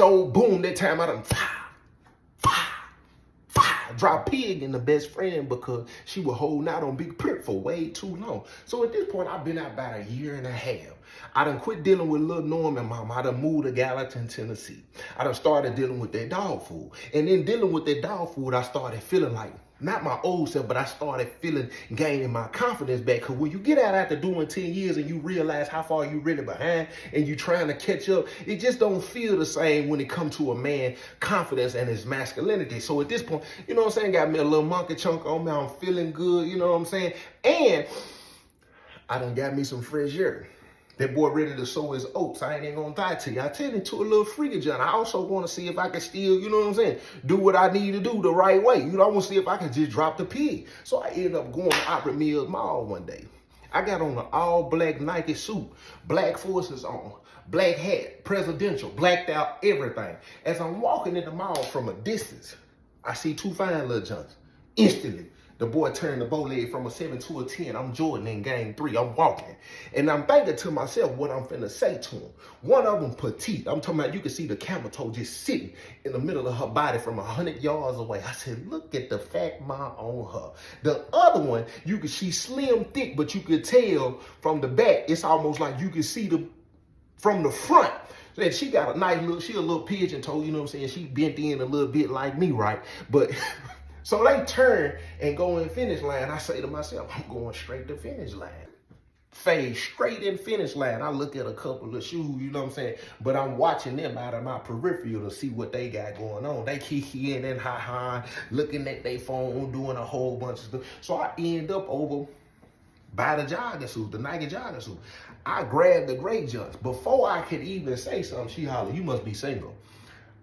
So boom, that time I done drop pig in the best friend because she was holding out on Big Perk for way too long. So at this point, I've been out about a year and a half. I done quit dealing with Lil Norman mama. I done moved to Gallatin, Tennessee. I done started dealing with that dog food. And then dealing with that dog food, I started feeling like, not my old self, but I started gaining my confidence back. Because when you get out after doing 10 years and you realize how far you really behind and you trying to catch up, it just don't feel the same when it comes to a man confidence and his masculinity. So at this point, you know what I'm saying, got me a little monkey chunk on me. I'm feeling good, you know what I'm saying? And I done got me some fresh air. That boy ready to sow his oats. I ain't even gonna lie to you. I turned into a little freaky John. I also want to see if I can still, you know what I'm saying, do what I need to do the right way. You know, I want to see if I can just drop the pig. So I ended up going to Opera Mills Mall one day. I got on an all-black Nike suit, black forces on, black hat, presidential, blacked out everything. As I'm walking in the mall from a distance, I see two fine little Johns. Instantly, the boy turned the bow leg from a 7 to a 10. I'm Jordan in game 3. I'm walking. And I'm thinking to myself what I'm finna say to him. One of them petite. I'm talking about you can see the camel toe just sitting in the middle of her body from 100 yards away. I said, look at the fat ma on her. The other one, she's slim, thick, but you could tell from the back, it's almost like you can see from the front. And she got a nice little, she a little pigeon toe, you know what I'm saying? She bent in a little bit like me, right? But so they turn and go in finish line. I say to myself, I'm going straight to finish line. Fade straight in finish line. I look at a couple of shoes, you know what I'm saying? But I'm watching them out of my peripheral to see what they got going on. They kikiing and ha-ha, looking at their phone, doing a whole bunch of stuff. So I end up over by the jogging suit, the Nike jogging suit. I grabbed the gray jumps. Before I could even say something, she hollered, you must be single.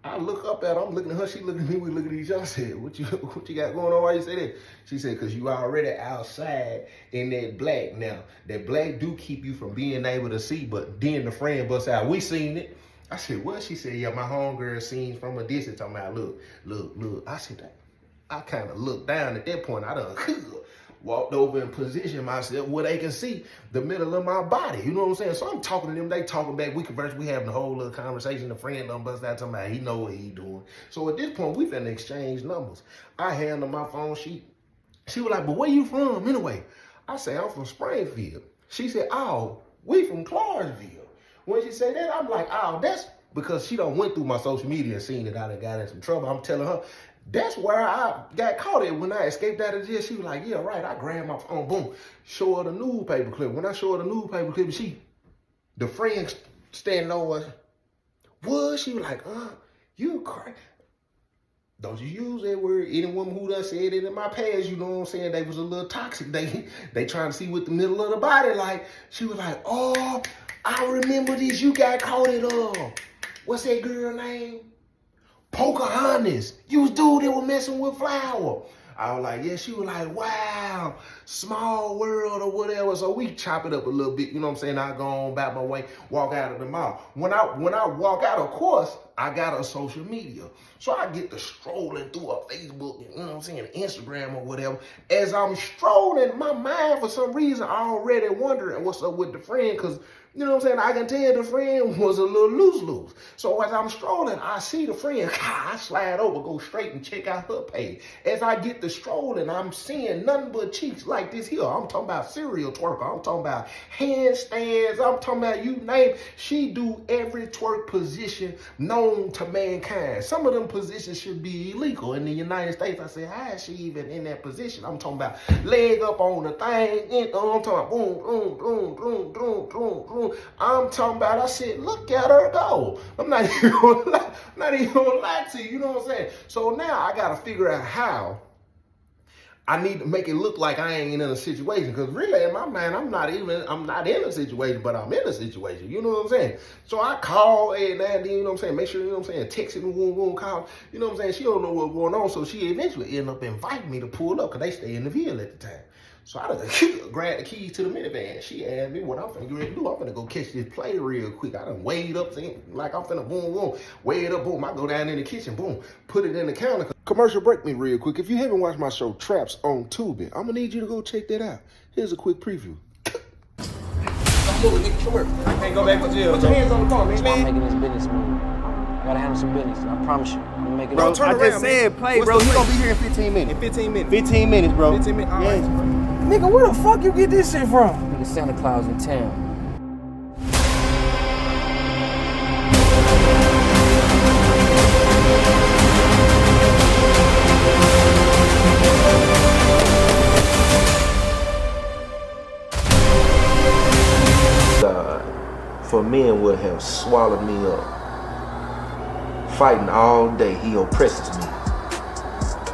I look up at her, I'm looking at her, she looking at me, we looking at each other. I said, what you got going on? Why you say that? She said, because you already outside in that black now. That black do keep you from being able to see, but then the friend busts out, we seen it. I said, what? She said, yeah, my homegirl seen from a distance. I'm out, look. I said, I kind of looked down at that point. I done walked over and positioned myself where they can see the middle of my body. You know what I'm saying? So I'm talking to them, they talking back, we converse, we having a whole little conversation. The friend done bust out talking about he know what he doing. So at this point, we finna exchange numbers. I hand her my phone. She was like, but where you from anyway? I say, I'm from Springfield. She said, oh, we from Clarksville. When she said that, I'm like, oh, that's because she done went through my social media and seen that I done got in some trouble. I'm telling her, that's where I got caught at when I escaped out of jail. She was like, yeah, right. I grabbed my phone, boom, show her the newspaper clip. When I show her the newspaper clip, the friend standing over, what? She was like, you crazy. Don't you use that word. Any woman who done said it in my past, you know what I'm saying, they was a little toxic. They trying to see what the middle of the body like. She was like, oh, I remember this. You got caught at, what's that girl name? Pocahontas. You was dude that was messing with Flower. I was like, yeah. She was like, wow, small world or whatever. So we chop it up a little bit, you know what I'm saying? I go on back my way, walk out of the mall. When I walk out, of course, I got a social media. So I get to strolling through a Facebook, you know what I'm saying, Instagram or whatever. As I'm strolling, my mind, for some reason, already wondering what's up with the friend, because you know what I'm saying? I can tell the friend was a little loose. So as I'm strolling, I see the friend. I slide over, go straight and check out her page. As I get to strolling, I'm seeing nothing but cheeks like this here. I'm talking about serial twerker. I'm talking about handstands. I'm talking about you name it. She do every twerk position known to mankind. Some of them positions should be illegal in the United States. I said, how is she even in that position? I'm talking about leg up on the thing. I'm talking about boom, boom, boom, boom, boom, boom, boom. I'm talking about, I said, look at her go. I'm not even gonna lie to you, you know what I'm saying? So now I gotta figure out how I need to make it look like I ain't in a situation, because really in my mind, I'm not in a situation, but I'm in a situation, you know what I'm saying? So I call and then, you know what I'm saying, make sure, you know what I'm saying, text it, call, you know what I'm saying, she don't know what's going on, so she eventually ended up inviting me to pull up, because they stay in the Ville at the time. So I done grabbed the keys to the minivan. She asked me what I'm finna get ready to do. I'm finna go catch this play real quick. I done weighed up, like I'm finna boom, boom, weigh it up, boom. I go down in the kitchen, boom, put it in the counter. Commercial break me real quick. If you haven't watched my show Traps on Tubi, I'm gonna need you to go check that out. Here's a quick preview. Come here. I can't go back to jail. Put your hands on the phone, man. I'm making this business move. Gotta handle some business. I promise you. I'm gonna make it. Bro, up. I just said play, bro. He gonna be here in 15 minutes. In 15 minutes. 15 minutes, bro. 15 minutes. All Yes. right. Nigga, where the fuck you get this shit from? Nigga, Santa Claus in town. God, for men would have swallowed me up. Fighting all day, he oppresses me.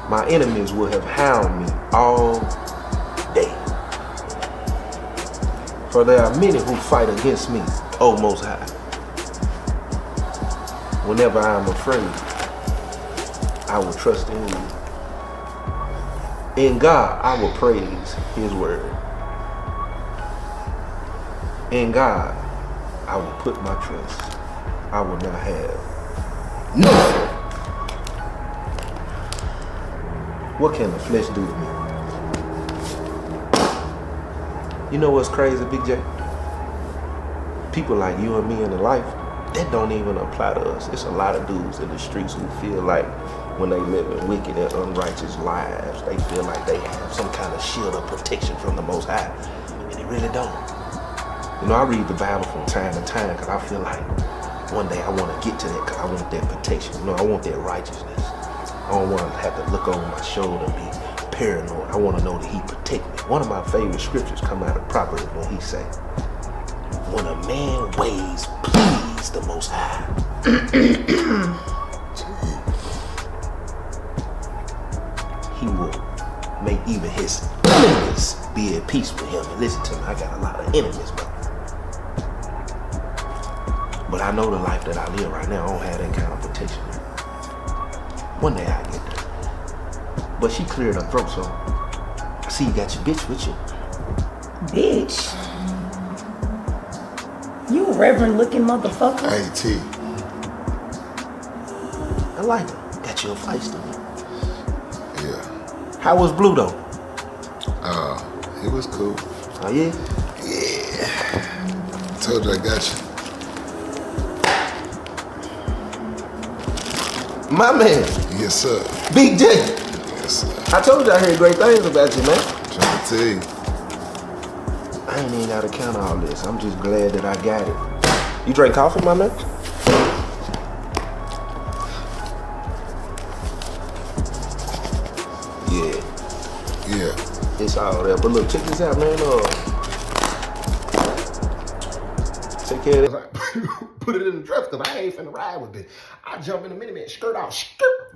My enemies would have hound me all day. For there are many who fight against me, O Most High. Whenever I am afraid, I will trust in you. In God, I will praise his word. In God, I will put my trust. I will not have nothing. What can the flesh do to me? You know what's crazy, Big J? People like you and me in the life, that don't even apply to us. It's a lot of dudes in the streets who feel like when they live in wicked and unrighteous lives, they feel like they have some kind of shield of protection from the Most High, and they really don't. You know, I read the Bible from time to time because I feel like one day I want to get to that because I want that protection. You know, I want that righteousness. I don't want to have to look over my shoulder and be paranoid. I want to know that he protect me. One of my favorite scriptures come out of Proverbs when he say, when a man ways please the Most High, he will make even his enemies be at peace with him. And listen to me, I got a lot of enemies, bro. But I know the life that I live right now, I don't have that kind of protection. One day I get there. But she cleared her throat, so I see you got your bitch with you. Bitch? You a reverend looking motherfucker. Hey, T. I like her. Got you a feisty. Yeah. How was Blue though? It was cool. Oh yeah? Yeah. Told you I got you. My man. Yes, sir. Big J. Yes, sir. I told you I heard great things about you, man. Trying to tell you. I ain't even gotta count all this. I'm just glad that I got it. You drink coffee, my man? Yeah. Yeah. It's all there. But look, check this out, man. Take care of this. Put it in the dress, because I ain't finna ride with it. I jump in a minute, man, skirt out, skirt.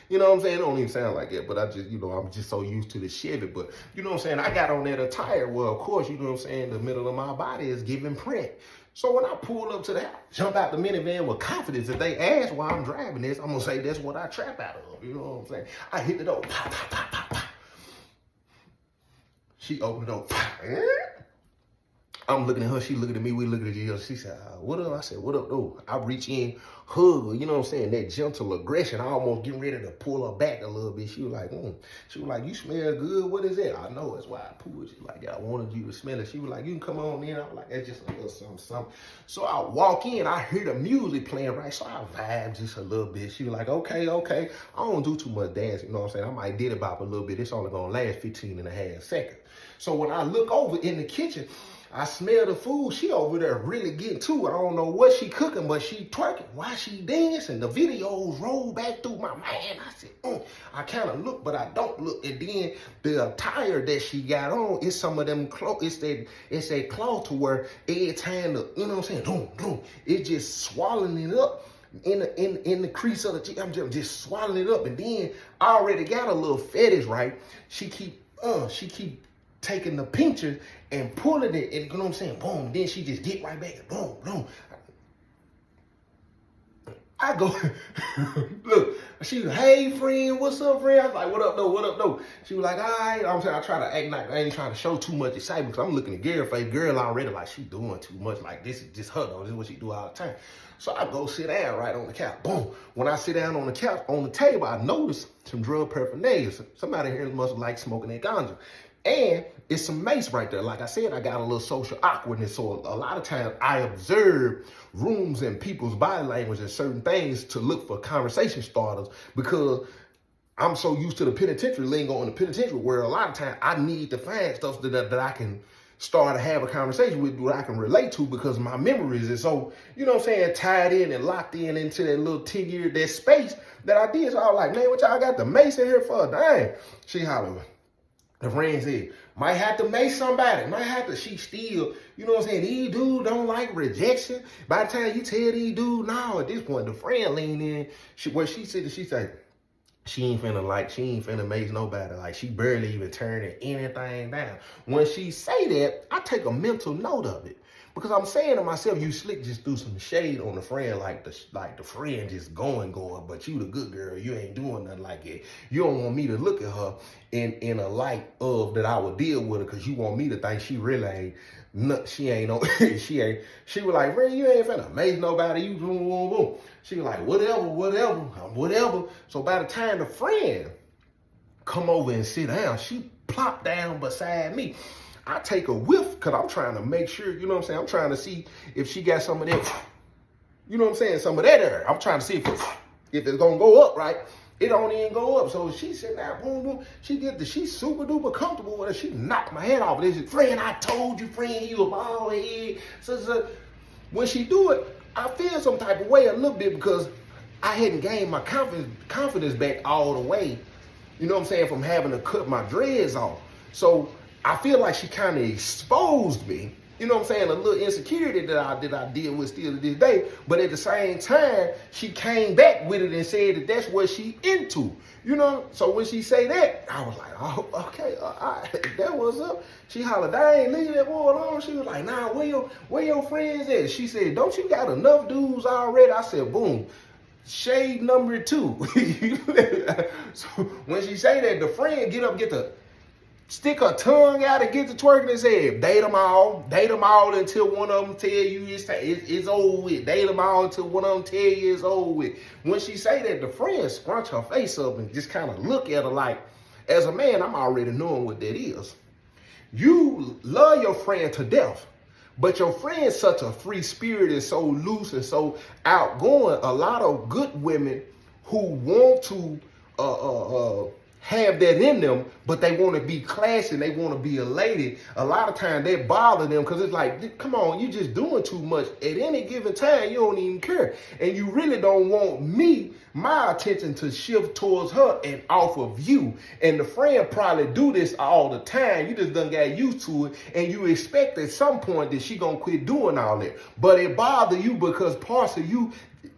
You know what I'm saying? It don't even sound like it, but I just, you know, I'm just so used to the Chevy. But you know what I'm saying? I got on that attire. Well, of course, you know what I'm saying? The middle of my body is giving print. So when I pull up to the house, jump out the minivan with confidence, if they ask why I'm driving this, I'm gonna say that's what I trap out of. You know what I'm saying? I hit the door, pop, pop, pop, pop, pop. She opened the door, pop. I'm looking at her, she looking at me, we looking at each other. She said, what up? I said, what up, though? I reach in, hug her, you know what I'm saying? That gentle aggression, I almost getting ready to pull her back a little bit. She was like, She was like, you smell good, what is that? I know, that's why I pulled you. Like, I wanted you to smell it. She was like, you can come on in. I was like, that's just a little something. So I walk in, I hear the music playing, right? So I vibe just a little bit. She was like, okay. I don't do too much dancing, you know what I'm saying? I might did it bop a little bit. It's only gonna last 15 and a half seconds. So when I look over in the kitchen, I smell the food. She over there really getting to it. I don't know what she cooking, but she twerking. While she dancing, the videos roll back through my mind. I said, I kind of look, but I don't look. And then the attire that she got on is some of them clothes. It's that cloth to where every time you know what I'm saying? Boom, boom. It's just swallowing it up in the crease of the cheek. I'm just swallowing it up. And then I already got a little fetish, right? She keep taking the pincher and pulling it, and you know what I'm saying? Boom. Then she just get right back and boom, boom. I go, look, she was, hey friend, what's up, friend? I was like, what up, though? She was like, all right. I'm saying, I try to act like I ain't trying to show too much excitement because I'm looking at Gary's face. Girl already like, she doing too much. Like, this is just her, though. This is what she do all the time. So I go sit down right on the couch. Boom. When I sit down on the couch, on the table, I notice some drug paraphernalia. Somebody here must like smoking that ganja. And it's some mace right there. Like I said, I got a little social awkwardness. So a lot of times I observe rooms and people's body language and certain things to look for conversation starters because I'm so used to the penitentiary lingo in the penitentiary where a lot of times I need to find stuff that I can start to have a conversation with, that I can relate to because my memories is so, you know what I'm saying, tied in and locked in into that little 10-year, that space that I did. So I was like, man, what y'all got the mace in here for? Dang. She hollered. The friend said, might have to mace somebody. Might have to, she still, you know what I'm saying, these dudes don't like rejection. By the time you tell these dudes, no, at this point, the friend leaned in, she said, she ain't finna mace nobody. Like, she barely even turning anything down. When she say that, I take a mental note of it. Because I'm saying to myself, you slick just threw some shade on the friend, like the friend just going, but you the good girl, you ain't doing nothing like it. You don't want me to look at her in a light of that I would deal with her because you want me to think she really ain't, she ain't no, she was like, friend, you ain't finna mace nobody, you boom, boom, boom. She was like, whatever. So by the time the friend come over and sit down, she plopped down beside me. I take a whiff because I'm trying to make sure, you know what I'm saying? I'm trying to see if she got some of that, you know what I'm saying? Some of that air. I'm trying to see if it's going to go up, right? It don't even go up. So she said, now, boom, boom. She's super duper comfortable with it. She knocked my head off. This is, friend, I told you, friend, you a bald head. So when she do it, I feel some type of way a little bit because I hadn't gained my confidence back all the way, you know what I'm saying, from having to cut my dreads off. So I feel like she kind of exposed me, you know what I'm saying, a little insecurity that I deal with still to this day. But at the same time, she came back with it and said that that's what she into, you know. So when she say that, I was like, oh, okay, all right, that was up. She hollered, I ain't leave that boy alone. She was like, nah, where your friends at? She said, don't you got enough dudes already? I said, boom. Shade number 2. So when she say that, the friend stick her tongue out and get to twerking and say, date them all until one of them tell you it's over with. Date them all until one of them tell you it's over with. When she say that, the friend scrunch her face up and just kind of look at her like, as a man, I'm already knowing what that is. You love your friend to death, but your friend's such a free spirit and so loose and so outgoing. A lot of good women who want to have that in them, but they want to be classy and they want to be a lady. A lot of times they bother them because it's like, come on, you just doing too much. At any given time, you don't even care. And you really don't want my attention to shift towards her and off of you. And the friend probably do this all the time. You just done got used to it and you expect at some point that she gonna quit doing all that. But it bother you because parts of you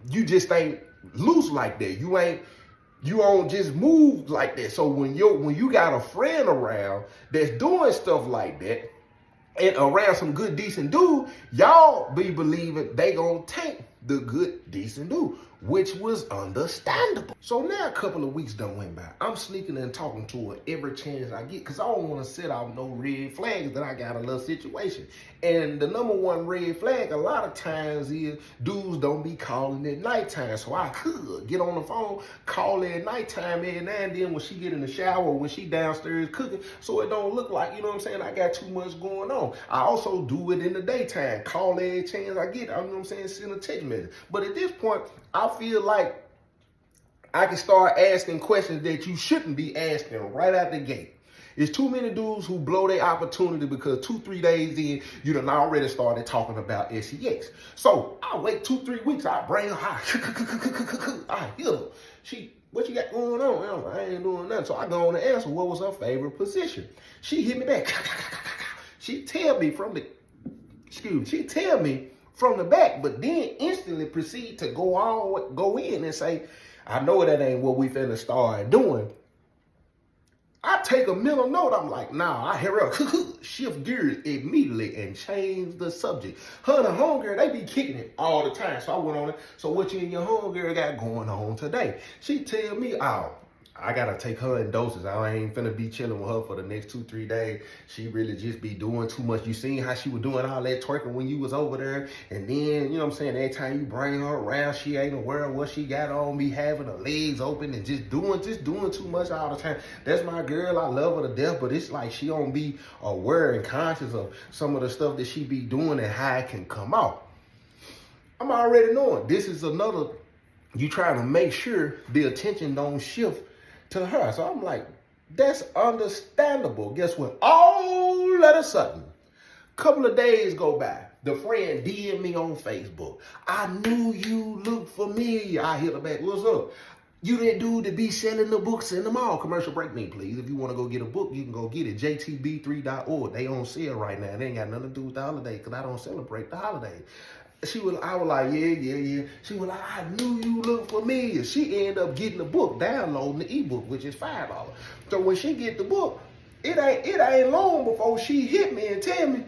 just ain't loose like that. You don't just move like that. So when you got a friend around that's doing stuff like that and around some good, decent dude, y'all be believing they gonna take the good, decent dude, which was understandable. So now a couple of weeks done went by. I'm sneaking and talking to her every chance I get because I don't want to set out no red flags that I got a little situation. And the number one red flag a lot of times is dudes don't be calling at nighttime. So I could get on the phone, call her at nighttime every now and then when she get in the shower, when she downstairs cooking, so it don't look like, you know what I'm saying, I got too much going on. I also do it in the daytime, call her every chance I get, you know what I'm saying, send a text message. But at this point, I feel like I can start asking questions that you shouldn't be asking right out the gate. There's too many dudes who blow their opportunity because 2-3 days in, you done already started talking about sex. So I wait 2-3 weeks, I bring her, I hit her. What you got going on? I ain't doing nothing. So I go on and ask her what was her favorite position. She hit me back. She tell me from the back, but then instantly proceed to go in and say, I know that ain't what we finna start doing. I take a mental note. I'm like, nah, I hear her shift gears immediately and change the subject. Her and her homegirl, they be kicking it all the time. So I went on it. So what you and your homegirl got going on today? She tell me, oh, I gotta take her in doses. I ain't finna be chilling with her for the next 2-3 days. She really just be doing too much. You seen how she was doing all that twerking when you was over there, and then, you know what I'm saying, every time you bring her around, she ain't aware of what she got on, be having her legs open and just doing too much all the time. That's my girl. I love her to death, but it's like she don't be aware and conscious of some of the stuff that she be doing and how it can come out. I'm already knowing this is another, you trying to make sure the attention don't shift to her. So I'm like, that's understandable. Guess what? All of a sudden, couple of days go by. The friend DM me on Facebook. I knew you looked familiar. I hit her back. What's up? You that dude that be selling the books in the mall. Commercial break me, please. If you want to go get a book, you can go get it. JTB3.org. They on sale right now. They ain't got nothing to do with the holiday because I don't celebrate the holiday. I was like, yeah. She was like, I knew you looked familiar. She ended up getting the book, downloading the ebook, which is $5. So when she get the book, it ain't long before she hit me and tell me,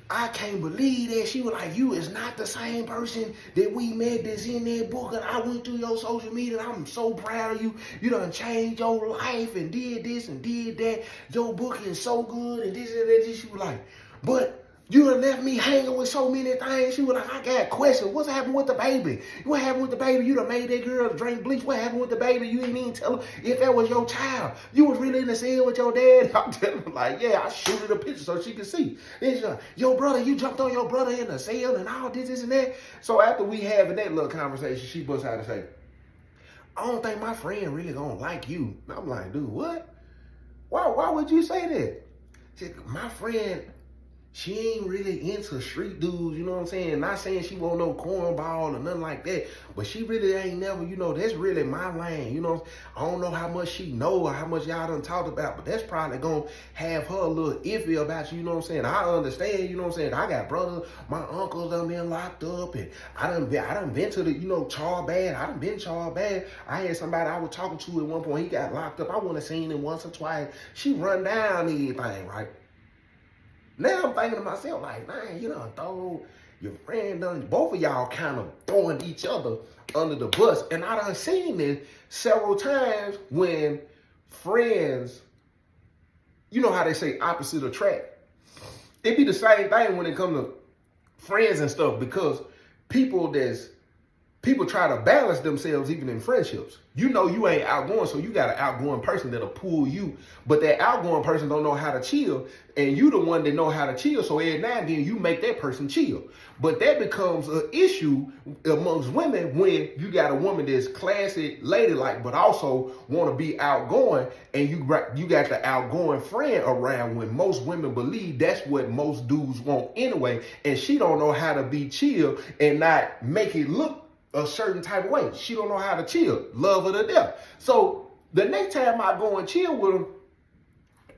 I can't believe that. She was like, you is not the same person that we met that's in that book. And I went through your social media and I'm so proud of you. You done changed your life and did this and did that. Your book is so good and this and that. She was like, but you done left me hanging with so many things. She was like, I got questions. What's happened with the baby? What happened with the baby? You done made that girl drink bleach. What happened with the baby? You didn't even tell her if that was your child. You was really in the cell with your dad. I'm telling her, like, yeah, I shoot her the picture so she can see. Then she's like, your brother, you jumped on your brother in the cell and all this and that. So after we having that little conversation, she busts out and say, I don't think my friend really gonna like you. And I'm like, dude, what? Why would you say that? She said, my friend, she ain't really into street dudes, you know what I'm saying? Not saying she won't no cornball or nothing like that, but she really ain't never, that's really my lane, I don't know how much she know or how much y'all done talked about, but that's probably gonna have her a little iffy about you, you know what I'm saying? I understand, you know what I'm saying? I got brothers, my uncles done been locked up, and I done been to the, charred bad. I done been charred bad. I had somebody I was talking to at one point, he got locked up. I wouldn't have seen him once or twice. She run down everything, right? Now I'm thinking to myself, like, man, you done throw your friend done, both of y'all kind of throwing each other under the bus. And I done seen this several times when friends, you know how they say opposite attract. It be the same thing when it comes to friends and stuff, because people try to balance themselves even in friendships. You ain't outgoing, so you got an outgoing person that'll pull you. But that outgoing person don't know how to chill, and you the one that know how to chill, so every now and then you make that person chill. But that becomes an issue amongst women when you got a woman that's classy, ladylike, but also want to be outgoing, and you got the outgoing friend around, when most women believe that's what most dudes want anyway, and she don't know how to be chill and not make it look a certain type of way. She don't know how to chill. Love her to death. So the next time I go and chill with her,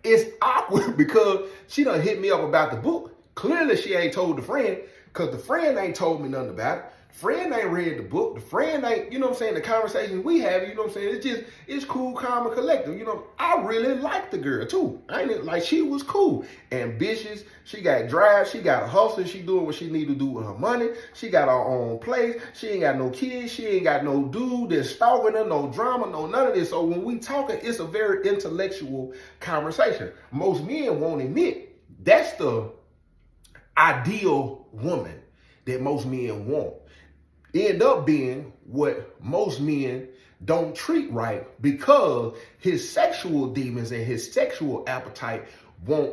it's awkward because she done hit me up about the book. Clearly she ain't told the friend, because the friend ain't told me nothing about it. Friend ain't read the book. The friend ain't, the conversations we have, it's cool, calm, and collective. I really like the girl too. She was cool. Ambitious. She got drive. She got a hustle. She doing what she need to do with her money. She got her own place. She ain't got no kids. She ain't got no dude that's stalking her, no drama, no none of this. So when we talking, it's a very intellectual conversation. Most men won't admit that's the ideal woman that most men want. End up being what most men don't treat right, because his sexual demons and his sexual appetite want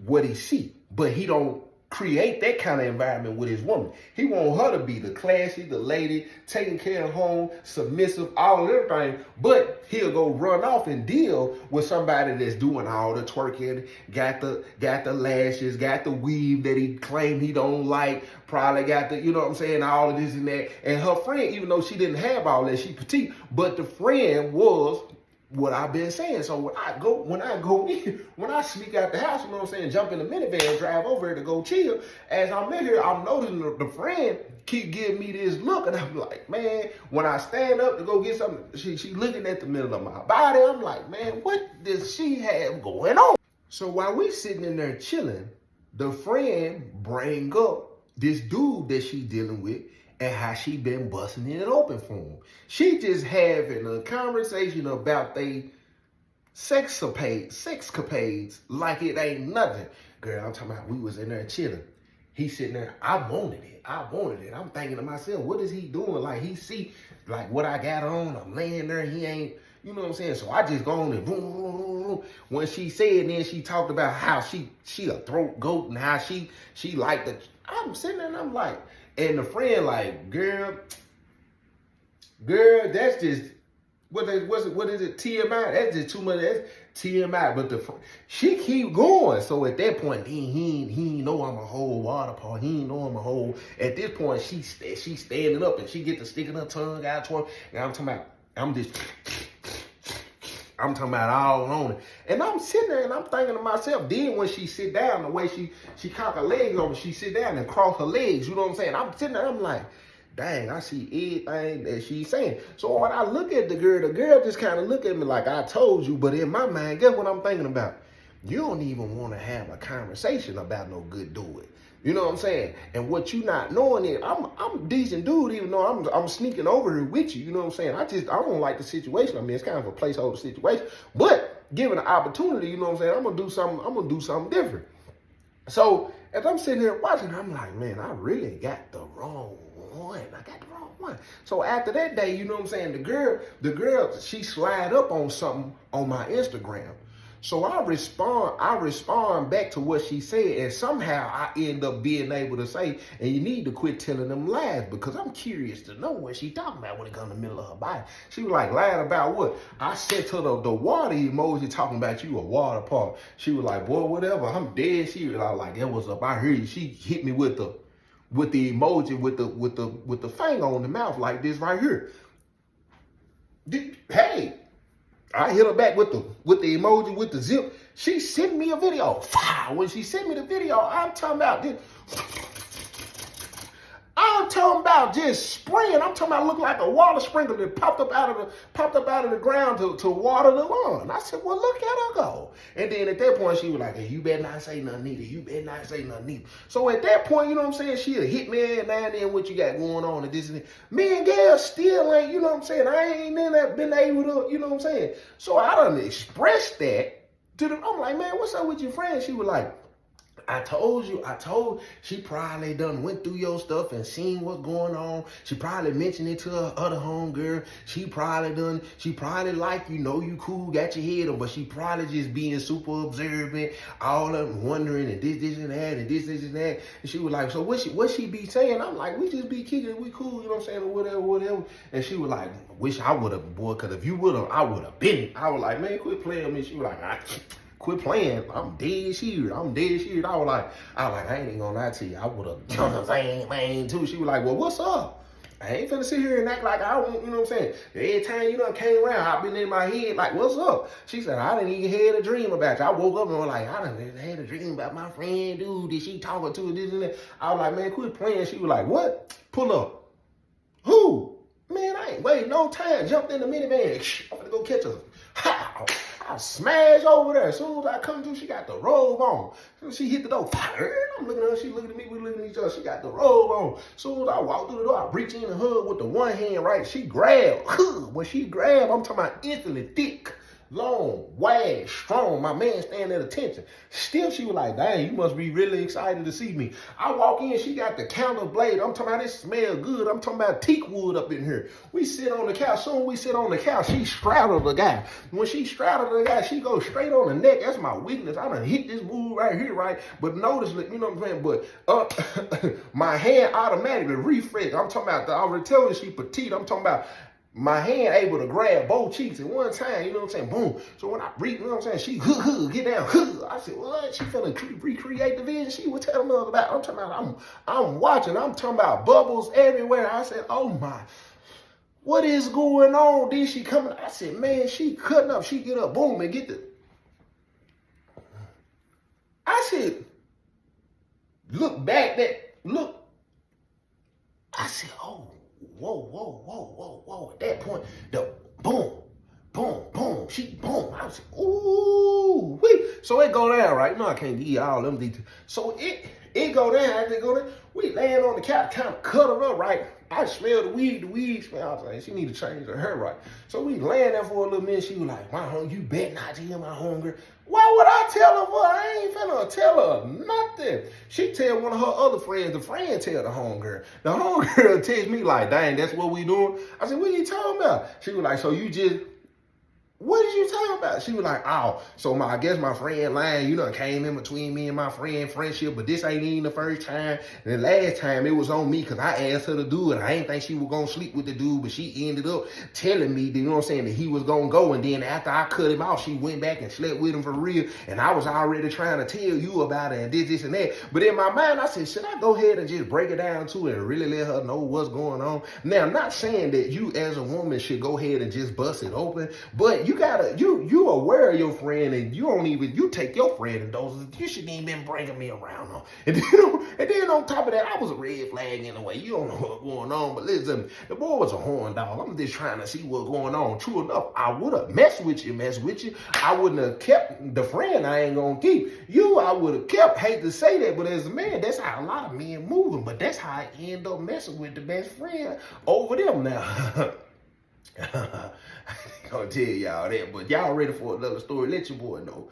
what he see, but he don't create that kind of environment with his woman. He want her to be the classy, the lady, taking care of home, submissive, all of everything, but he'll go run off and deal with somebody that's doing all the twerking, got the lashes, got the weave that he claimed he don't like, probably got the, all of this and that. And her friend, even though she didn't have all that, she petite, but the friend was what I've been saying. So when I sneak out the house, jump in the minivan, drive over here to go chill. As I'm in here, I'm noticing the friend keep giving me this look, and I'm like, man, when I stand up to go get something, she looking at the middle of my body. I'm like, man, what does she have going on? So while we sitting in there chilling, the friend bring up this dude that she dealing with, and how she been busting it open for him. She just having a conversation about they sexcapades like it ain't nothing. Girl, I'm talking about we was in there chilling. He sitting there, I wanted it. I'm thinking to myself, what is he doing? Like he see like what I got on, I'm laying there, he ain't, you know what I'm saying? So I just go on and boom, boom, boom, boom. When she said, then she talked about how she a throat goat and how she liked it. I'm sitting there and I'm like, and the friend like, girl, that's just, what is it, TMI? That's just too much, that's TMI. But she keep going. So at that point, he know I'm a whole water park. He ain't know I'm a whole. At this point, she standing up and she get to sticking her tongue out toward. And I'm talking about, I'm talking about all on it. And I'm sitting there and I'm thinking to myself, then when she sit down, the way she cock her legs over, she sit down and cross her legs, you know what I'm saying? I'm sitting there, I'm like, dang, I see everything that she's saying. So when I look at the girl just kind of look at me like, I told you, but in my mind, guess what I'm thinking about? You don't even want to have a conversation about no good doing. You know what I'm saying? And what you not knowing is, I'm a decent dude, even though I'm sneaking over here with you. You know what I'm saying? I don't like the situation. I mean, it's kind of a placeholder situation. But given the opportunity, you know what I'm saying? I'm gonna do something different. So as I'm sitting here watching, I'm like, man, I really got the wrong one. So after that day, you know what I'm saying? The girl, she slide up on something on my Instagram. So I respond back to what she said, and somehow I end up being able to say, and you need to quit telling them lies, because I'm curious to know what she talking about when it comes to the middle of her body. She was like, lying about what? I sent her the water emoji talking about you a water park. She was like, boy, whatever, I'm dead serious. I was like, that was up. I heard you. She hit me with the emoji with the finger on the mouth like this right here. Hey. I hit her back with the emoji, with the zip. She sent me a video. When she sent me the video, I'm talking about this. I'm talking about just spraying. I'm talking about look like a water sprinkler that popped up out of the ground to water the lawn. I said, well, look at her go. And then at that point, she was like, hey, you better not say nothing either. You better not say nothing either. So at that point, you know what I'm saying? She'll hit me every now and then what you got going on and this and that. Me and Gail still ain't, you know what I'm saying? I ain't been able to, you know what I'm saying? So I done expressed that to them. I'm like, man, what's up with your friend? She was like, I told she probably done went through your stuff and seen what's going on. She probably mentioned it to her other homegirl. She probably like, you know, you cool, got your head on, but she probably just being super observant, all of them wondering and this and that and this and that. And she was like, so what she be saying? I'm like, we just be kicking it, we cool, you know what I'm saying, or whatever. And she was like, wish I would have, boy, because if you would have, I would have been. I was like, man, quit playing with me. She was like, quit playing. I'm dead serious. I was like, I ain't even gonna lie to you. I would have, you know what I'm saying, man, too. She was like, well, what's up? I ain't finna sit here and act like I don't, you know what I'm saying? Every time you done came around, I've been in my head like, what's up? She said, I didn't even had a dream about you. I woke up and was like, I done had a dream about my friend, dude. Did she talking to this and that? I was like, man, quit playing. She was like, what? Pull up. Who? Man, I ain't waiting no time. Jumped in the minivan. I'm gonna go catch her. I smash over there. As soon as I come through, she got the robe on. She hit the door. I'm looking at her. She looking at me. We looking at each other. She got the robe on. As soon as I walk through the door, I reach in and hug with the one hand, right? She grabbed. When she grabbed, I'm talking about instantly thick, long, wide, strong. My man standing at attention. Still, she was like, dang, you must be really excited to see me. I walk in, she got the counter blade. I'm talking about it smell good. I'm talking about teak wood up in here. We sit on the couch. Soon we sit on the couch, she straddled the guy. When she straddled the guy, she goes straight on the neck. That's my weakness. I done hit this move right here, right? But notice, you know what I'm saying? But my hand automatically refresh. I'm talking about, I already telling you she petite. I'm talking about my hand able to grab both cheeks at one time, you know what I'm saying? Boom. So when I reach, you know what I'm saying? She get down, I said, what? She finna recreate the vision she was telling us about. I'm talking about, I'm watching, I'm talking about bubbles everywhere. I said, oh my, what is going on? Then she coming, I said, man, she cutting up. She get up, boom, and get the, I said, look back, look. I said, oh. Whoa. At that point, the boom. She boom. I was like, ooh, wee. So it go down, right? No, I can't give you all them details. So it go down, we laying on the couch, kind of cut her up, right? I smelled the weed smell. I was like, she need to change her hair right. So we laying there for a little minute. She was like, my hunger, you bet not tell my hunger. Why would I tell her? For? I ain't finna tell her nothing. She tell one of her other friends, the friend tell the homegirl. The homegirl text me like, dang, that's what we doing? I said, what are you talking about? She was like, so you just, what is you talking about? She was like, oh, so I guess my friend lying, you know, came in between me and my friendship, but this ain't even the first time. And the last time it was on me because I asked her to do it. I ain't think she was going to sleep with the dude, but she ended up telling me, you know what I'm saying, that he was going to go. And then after I cut him off, she went back and slept with him for real. And I was already trying to tell you about it and this and that. But in my mind, I said, should I go ahead and just break it down to her and really let her know what's going on? Now, I'm not saying that you as a woman should go ahead and just bust it open, but you aware of your friend, and you take your friend in doses. You shouldn't even been bringing me around on. And then on top of that, I was a red flag in a way. You don't know what's going on, but listen, the boy was a horn dog. I'm just trying to see what's going on. True enough, I would have messed with you. I wouldn't have kept the friend I ain't gonna keep. You, I would have kept. Hate to say that, but as a man, that's how a lot of men moving. But that's how I end up messing with the best friend over them now. I ain't gonna tell y'all that, but y'all ready for another story? Let your boy know.